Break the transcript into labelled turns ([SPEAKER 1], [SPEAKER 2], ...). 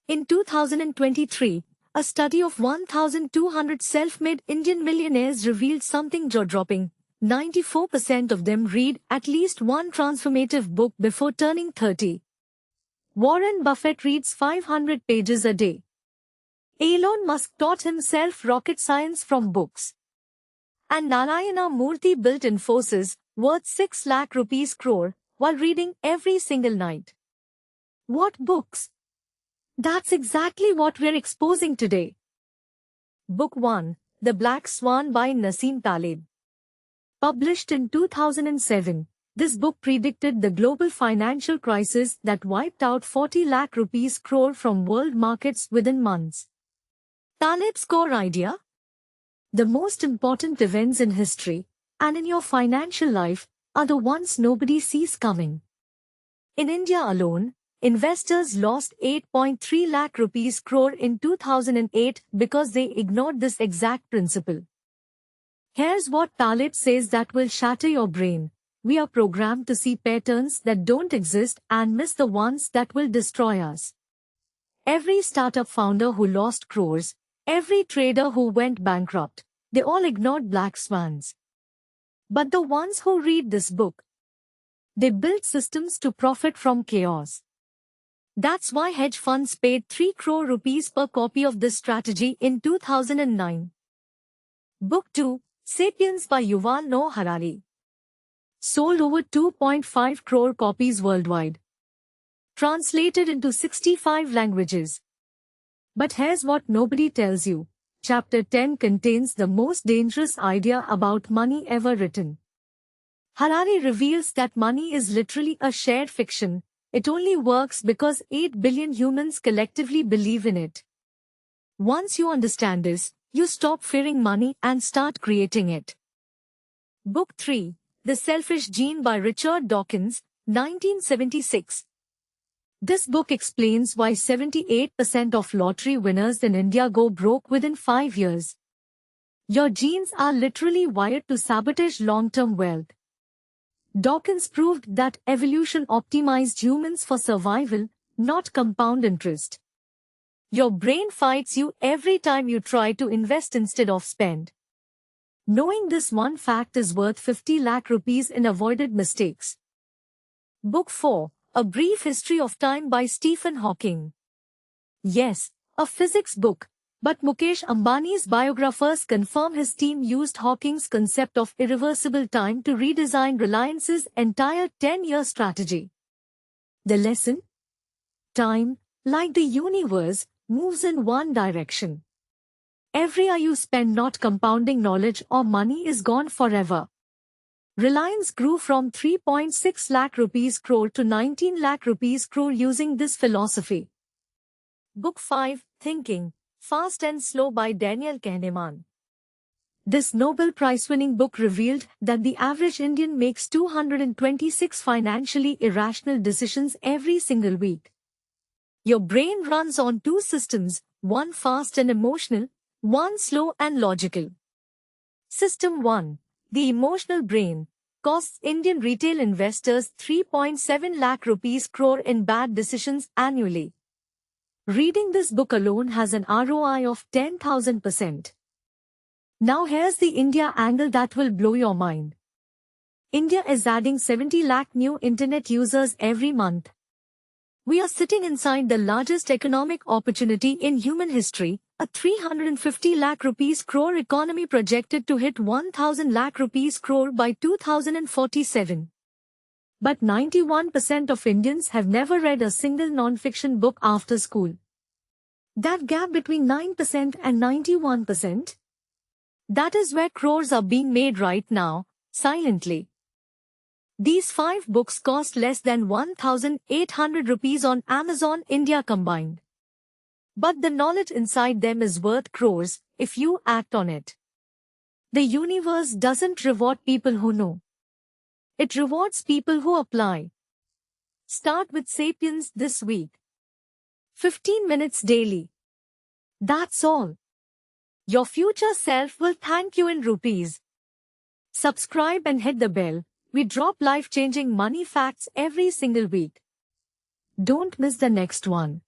[SPEAKER 1] In 2023, a study of 1,200 self-made Indian millionaires revealed something jaw-dropping. 94% of them read at least one transformative book before turning 30. Warren Buffett reads 500 pages a day. Elon Musk taught himself rocket science from books. And Narayana Murthy built Infosys, worth 6 lakh rupees crore, while reading every single night. What books? That's exactly what we're exposing today. Book 1, The Black Swan by Nassim Taleb. Published in 2007, this book predicted the global financial crisis that wiped out 40 lakh rupees crore from world markets within months. Taleb's core idea? The most important events in history, and in your financial life, are the ones nobody sees coming. In India alone, investors lost 8.3 lakh rupees crore in 2008 because they ignored this exact principle. Here's what Taleb says that will shatter your brain. We are programmed to see patterns that don't exist and miss the ones that will destroy us. Every startup founder who lost crores, every trader who went bankrupt, they all ignored black swans. But the ones who read this book, they built systems to profit from chaos. That's why hedge funds paid 3 crore rupees per copy of this strategy in 2009. Book 2, Sapiens by Yuval Noah Harari. Sold over 2.5 crore copies worldwide. Translated into 65 languages. But here's what nobody tells you. Chapter 10 contains the most dangerous idea about money ever written. Harari reveals that money is literally a shared fiction. It only works because 8 billion humans collectively believe in it. Once you understand this, you stop fearing money and start creating it. Book 3, The Selfish Gene by Richard Dawkins, 1976. This book explains why 78% of lottery winners in India go broke within 5 years. Your genes are literally wired to sabotage long-term wealth. Dawkins proved that evolution optimized humans for survival, not compound interest. Your brain fights you every time you try to invest instead of spend. Knowing this one fact is worth 50 lakh rupees in avoided mistakes. Book 4, A Brief History of Time by Stephen Hawking. Yes, a physics book, but Mukesh Ambani's biographers confirm his team used Hawking's concept of irreversible time to redesign Reliance's entire 10-year strategy. The lesson? Time, like the universe, moves in one direction. Every year you spend not compounding knowledge or money is gone forever. Reliance grew from 3.6 lakh rupees crore to 19 lakh rupees crore using this philosophy. Book 5, Thinking, Fast and Slow by Daniel Kahneman. This Nobel Prize-winning book revealed that the average Indian makes 226 financially irrational decisions every single week. Your brain runs on 2 systems, one fast and emotional, one slow and logical. System 1, the emotional brain, costs Indian retail investors 3.7 lakh rupees crore in bad decisions annually. Reading this book alone has an ROI of 10,000%. Now here's the India angle that will blow your mind. India is adding 70 lakh new internet users every month. We are sitting inside the largest economic opportunity in human history, a 350 lakh rupees crore economy projected to hit 1,000 lakh rupees crore by 2047. But 91% of Indians have never read a single non-fiction book after school. That gap between 9% and 91%? That is where crores are being made right now, silently. These 5 books cost less than 1,800 rupees on Amazon India combined. But the knowledge inside them is worth crores if you act on it. The universe doesn't reward people who know. It rewards people who apply. Start with Sapiens this week. 15 minutes daily. That's all. Your future self will thank you in rupees. Subscribe and hit the bell. We drop life-changing money facts every single week. Don't miss the next one.